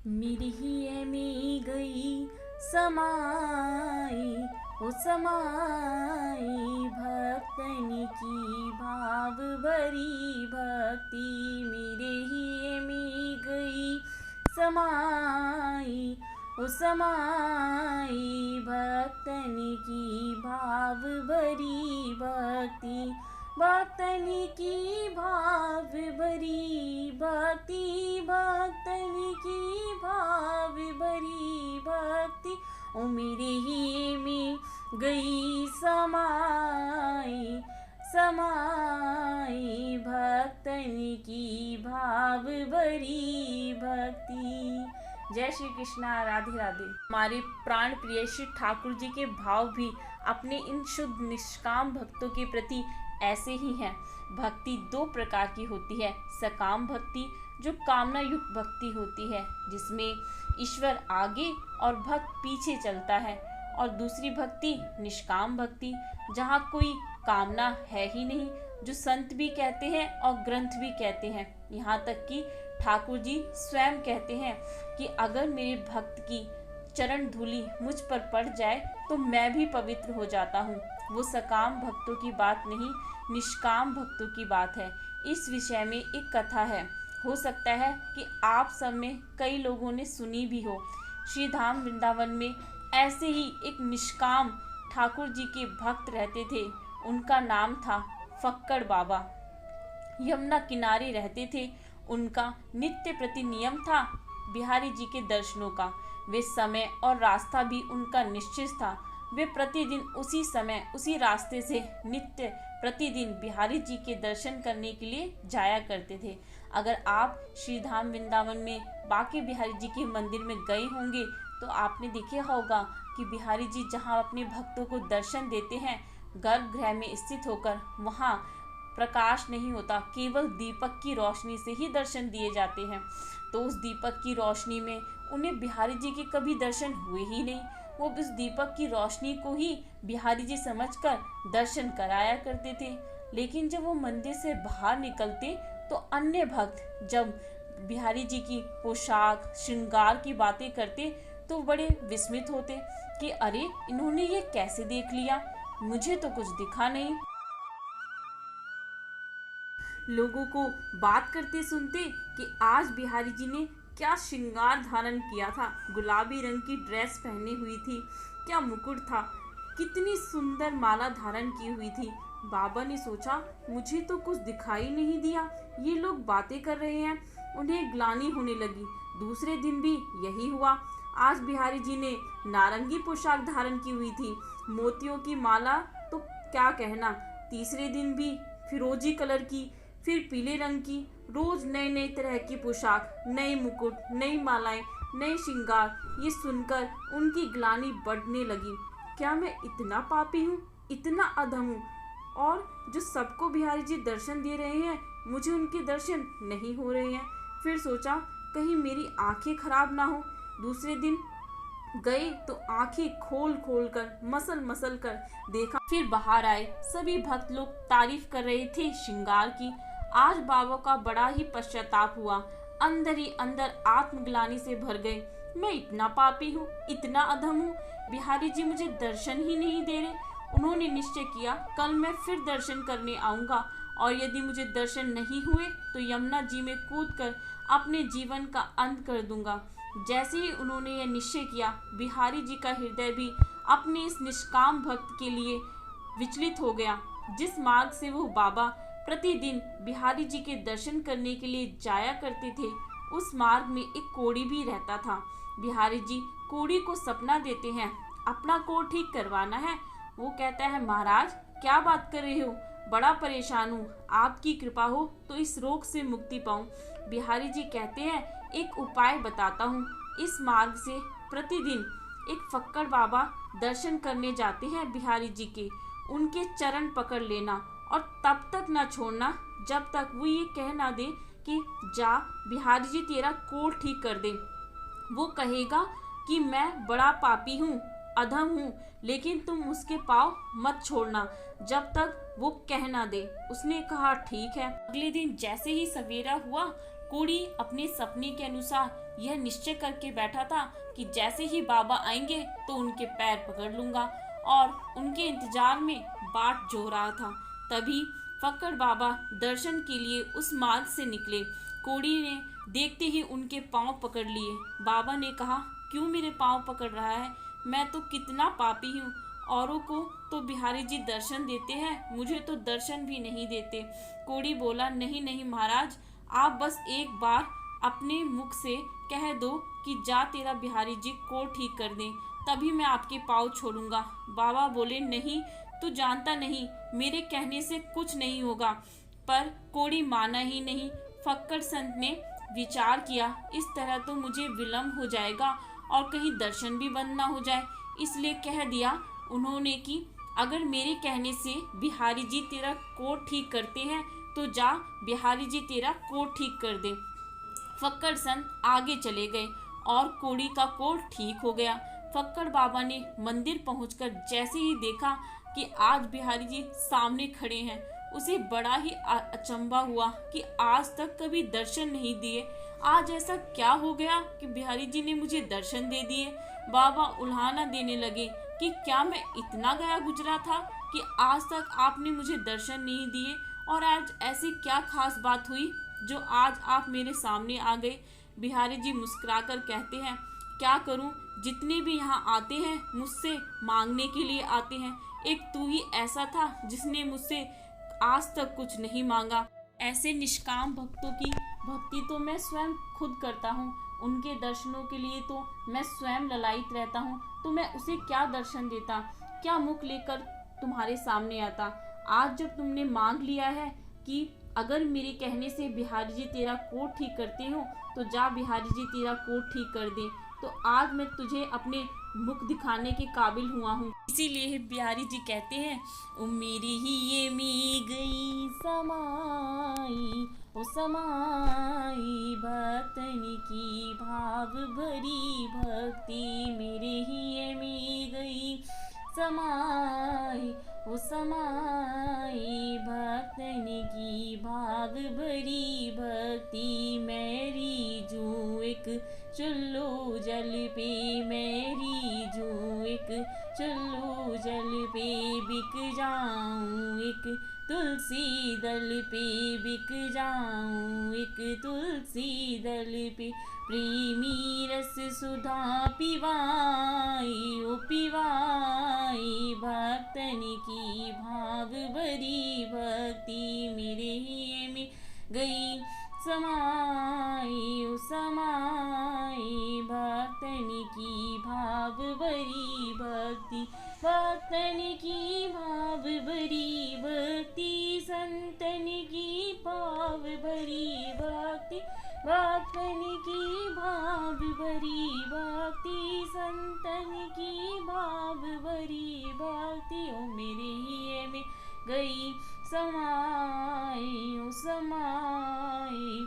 मिरहिए में गई समाई, ओ समाई भक्तन की भाव भरी भक्ति। मिरहिए में गई समाई, ओ समाई भक्तन की भाव भरी भक्ति। भक्तन की भाव भरी भक्ति, भक्तन की भाव भरी भक्ति। ओ मेरे ही में गई समाई, समाई भक्तन की भाव भरी भक्ति। जय श्री कृष्णा, राधे राधे। हमारे प्राण प्रिय श्री ठाकुर जी के भाव भी अपने इन शुद्ध निष्काम भक्तों के प्रति ऐसे ही हैं। भक्ति दो प्रकार की होती है। सकाम भक्ति जो कामना युक्त भक्ति होती है, जिसमें ईश्वर आगे और भक्त पीछे चलता है, और दूसरी भक्ति निष्काम भक्ति, जहाँ कोई कामना है ही नहीं, जो संत भी कहते हैं और ग्रंथ भी कहते हैं। यहाँ तक कि ठाकुर जी स्वयं कहते हैं कि अगर मेरे भक्त की चरण धूलि मुझ पर पड़ जाए तो मैं भी पवित्र हो जाता हूँ। वो सकाम भक्तों की बात नहीं, निष्काम भक्तों की बात है। इस विषय में एक कथा है, हो सकता है कि आप सब में कई लोगों ने सुनी भी हो। श्री धाम वृंदावन में ऐसे ही एक निष्काम ठाकुर जी के भक्त रहते थे। उनका नाम था फक्कड़ बाबा। यमुना किनारे रहते थे। उनका नित्य प्रति नियम था बिहारी जी के दर्शनों का। वे समय और रास्ता भी उनका निश्चित था। वे प्रतिदिन उसी समय उसी रास्ते से नित्य प्रतिदिन बिहारी जी के दर्शन करने के लिए जाया करते थे। अगर आप श्री धाम वृंदावन में बांके बिहारी जी के मंदिर में गए होंगे तो आपने देखा होगा कि बिहारी जी जहां अपने भक्तों को दर्शन देते हैं, गर्भगृह में स्थित होकर वहां प्रकाश नहीं होता, केवल दीपक की रोशनी से ही दर्शन दिए जाते हैं। तो उस दीपक की रोशनी में उन्हें बिहारी जी के कभी दर्शन हुए ही नहीं। वो उस दीपक की रोशनी को ही बिहारी जी समझकर दर्शन कराया करते थे। लेकिन जब वो मंदिर से बाहर निकलते तो अन्य भक्त जब बिहारी जी की पोशाक श्रृंगार की बातें करते तो बड़े विस्मित होते कि अरे इन्होंने ये कैसे देख लिया, मुझे तो कुछ दिखा नहीं। लोगों को बात करते सुनते कि आज बिहारी जी ने क्या श्रृंगार धारण किया था, गुलाबी रंग की ड्रेस पहनी हुई थी, क्या मुकुट था, कितनी सुंदर माला धारण की हुई थी। बाबा ने सोचा मुझे तो कुछ दिखाई नहीं दिया, ये लोग बातें कर रहे हैं। उन्हें ग्लानि होने लगी। दूसरे दिन भी यही हुआ। आज बिहारी जी ने नारंगी पोशाक धारण की हुई थी, मोतियों की माला तो क्या कहना। तीसरे दिन भी फिरोजी कलर की, फिर पीले रंग की। रोज नए नए तरह की पोशाक, नए मुकुट, नई मालाएं, नए श्रृंगार। ये सुनकर उनकी ग्लानि बढ़ने लगी। क्या मैं इतना पापी हूँ, इतना अधम हूँ, और जो सबको बिहारी जी दर्शन दे रहे हैं मुझे उनके दर्शन नहीं हो रहे हैं। फिर सोचा कहीं मेरी आंखें खराब ना हो। दूसरे दिन गए तो आंखें खोल खोल कर मसल मसल कर देखा। फिर बाहर आए, सभी भक्त लोग तारीफ कर रहे थे श्रृंगार की। आज बाबा का बड़ा ही पश्चाताप हुआ। अंदर ही अंदर आत्मग्लानि से भर गए। मैं इतना पापी हूँ, इतना अधम हूँ, बिहारी जी मुझे दर्शन ही नहीं दे रहे। उन्होंने निश्चय किया कल मैं फिर दर्शन करने आऊंगा, और यदि मुझे दर्शन नहीं हुए तो यमुना जी में कूदकर अपने जीवन का अंत कर दूंगा। जैसे ही उन्होंने यह निश्चय किया, बिहारी जी का हृदय भी अपने इस निष्काम भक्त के लिए विचलित हो गया। जिस मार्ग से वो बाबा प्रतिदिन बिहारी जी के दर्शन करने के लिए जाया करते थे, उस मार्ग में एक कोढ़ी भी रहता था। बिहारी जी कोढ़ी को सपना देते हैं अपना कोढ़ ठीक करवाना है। वो कहता है महाराज क्या बात कर रहे हो, बड़ा परेशान हूँ, आपकी कृपा हो तो इस रोग से मुक्ति पाऊँ। बिहारी जी कहते हैं एक उपाय बताता हूँ। इस मार्ग से प्रतिदिन एक फक्कड़ बाबा दर्शन करने जाते हैं बिहारी जी के। उनके चरण पकड़ लेना और तब तक ना छोड़ना जब तक वो ये कह ना दे कि जा बिहारी जी तेरा कोढ़ ठीक कर दे। वो कहेगा कि मैं बड़ा पापी हूँ, अधम हूँ, लेकिन तुम उसके पाँव मत छोड़ना जब तक वो कह ना दे। उसने कहा ठीक है। अगले दिन जैसे ही सवेरा हुआ, कोढ़ी अपने सपने के अनुसार यह निश्चय करके बैठा था कि जैसे ही बाबा आएंगे तो उनके पैर पकड़ लूंगा, और उनके इंतजार में बाट जो रहा था। तभी फक्कड़ बाबा दर्शन के लिए उस मार्ग से निकले। कोड़ी ने देखते ही उनके पांव पकड़ लिए। बाबा ने कहा, क्यों मेरे पांव पकड़ रहा है? मैं तो कितना पापी हूँ। औरों को तो बिहारी जी दर्शन देते हैं, मुझे तो दर्शन भी नहीं देते। कोड़ी बोला, नहीं नहीं महाराज, आप बस एक बार अपने मुख से कह दो कि जा तेरा बिहारी जी कोड़ ठीक कर दें, तभी मैं आपके पाँव छोड़ूंगा। बाबा बोले, नहीं, तू जानता नहीं, मेरे कहने से कुछ नहीं होगा। पर कोड़ी माना ही नहीं। फक्कड़ संत ने विचार किया, इस तरह तो मुझे विलम्ब हो जाएगा और कहीं दर्शन भी बंद ना हो जाए, इसलिए कह दिया उन्होंने कि अगर मेरे कहने से बिहारी जी तेरा कोट ठीक करते हैं तो जा, बिहारी जी तेरा कोट ठीक कर दे। फक्कड़ संत आगे चले गए और कोड़ी का कोट ठीक हो गया। फक्कड़ बाबा ने मंदिर पहुंचकर जैसे ही देखा कि आज बिहारी जी सामने खड़े हैं, उसे बड़ा ही अचंभा हुआ कि आज तक कभी दर्शन नहीं दिए, आज ऐसा क्या हो गया कि बिहारी जी ने मुझे दर्शन दे दिए। बाबा उल्हाना देने लगे कि क्या मैं इतना गया गुजरा था कि आज तक आपने मुझे दर्शन नहीं दिए, और आज ऐसी क्या खास बात हुई जो आज आप मेरे सामने आ गए। बिहारी जी मुस्कुराकर कहते हैं, क्या करूं, जितने भी यहाँ आते हैं मुझसे मांगने के लिए आते हैं, एक तू ही ऐसा था जिसने मुझसे आज तक कुछ नहीं मांगा। ऐसे निष्काम भक्तों की भक्ति तो मैं स्वयं खुद करता हूँ, उनके दर्शनों के लिए तो मैं स्वयं ललायित रहता हूँ, तो मैं उसे क्या दर्शन देता, क्या मुख लेकर तुम्हारे सामने आता। आज जब तुमने मांग लिया है कि अगर मेरे कहने से बिहारी जी तेरा कोट ठीक करते हो तो जा, बिहारी जी तेरा कोट ठीक कर दे, तो आज मैं तुझे अपने मुख दिखाने के काबिल हुआ हूँ। इसीलिए बिहारी जी कहते हैं, ओ मेरी ही ये मी गई समाई, ओ समाई भक्तन की भाव भरी भक्ति, मेरे ही ये मी गई समाई, ओ समाई भक्तन की भाव भरी भक्ति, मेरी जू एक चुल्लू जल पे, मेरी जू एक चुल्लू जल पे बिक जाऊं, एक तुलसी दल पे बिक जाऊं, एक तुलसी दल पे, प्रेमी रस सुधा पिवाई, ओ पिवाई भक्तन की भाव भरी भक्ति, मेरे ही में गई समाई, ओ समाई भक्तन की भाव भरी भक्ति, भक्तन की भाव भरी भक्ति, संतन की भाव भरी भक्ति, भक्तन की भाव भरी भक्ति, संतन की भाव भरी भक्ति, ओ मेरे ही में गई समाई, ओ समाई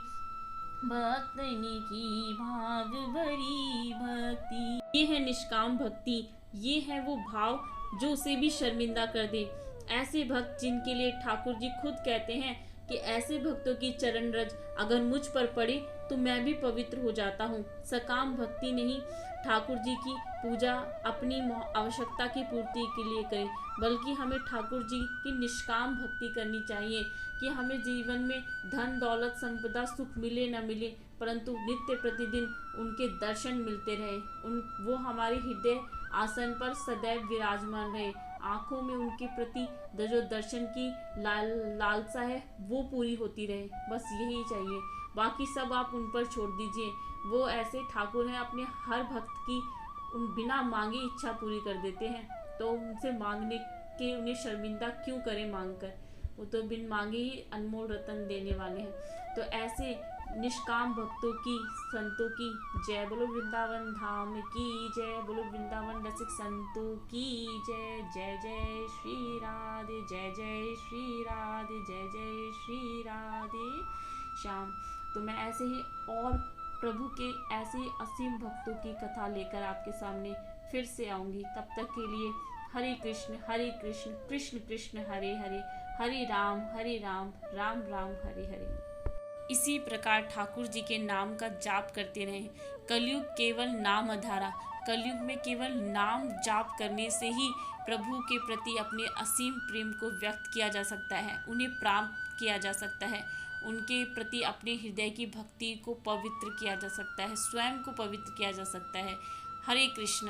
भक्तन की भाव भरी भक्ति। ये है निष्काम भक्ति, ये है वो भाव जो उसे भी शर्मिंदा कर दे। ऐसे भक्त जिनके लिए ठाकुर जी खुद कहते हैं कि ऐसे भक्तों की चरण रज अगर मुझ पर पड़े तो मैं भी पवित्र हो जाता हूँ। सकाम भक्ति नहीं, ठाकुर जी की पूजा अपनी आवश्यकता की पूर्ति के लिए करें, बल्कि हमें ठाकुर जी की निष्काम भक्ति करनी चाहिए कि हमें जीवन में धन दौलत संपदा सुख मिले न मिले, परंतु नित्य प्रतिदिन उनके दर्शन मिलते रहे, वो हमारे हृदय आसन पर सदैव विराजमान रहे, आंखों में उनके प्रति जो दर्शन की लालसा है वो पूरी होती रहे, बस यही चाहिए। बाकी सब आप उन पर छोड़ दीजिए। वो ऐसे ठाकुर हैं, अपने हर भक्त की बिना मांगे इच्छा पूरी कर देते हैं, तो उनसे मांगने के उन्हें शर्मिंदा क्यों करें मांग कर, वो तो बिन मांगे ही अनमोल रतन देने वाले हैं। तो ऐसे निष्काम भक्तों की, संतों की जय। बोलो वृंदावन धाम की जय, बोलो वृंदावन रसिक संतों की जय। जय जय श्री राधे, जय जय श्री राधे, जय जय श्री राधे श्याम। तो मैं ऐसे ही और प्रभु के ऐसे ही असीम भक्तों की कथा लेकर आपके सामने फिर से आऊंगी। तब तक के लिए हरे कृष्ण कृष्ण कृष्ण हरे हरे, हरे राम राम राम हरे हरे। इसी प्रकार ठाकुर जी के नाम का जाप करते रहें। कलयुग केवल नाम आधारा, कलयुग में केवल नाम जाप करने से ही प्रभु के प्रति अपने असीम प्रेम को व्यक्त किया जा सकता है, उन्हें प्राप्त किया जा सकता है, उनके प्रति अपने हृदय की भक्ति को पवित्र किया जा सकता है, स्वयं को पवित्र किया जा सकता है। हरे कृष्ण।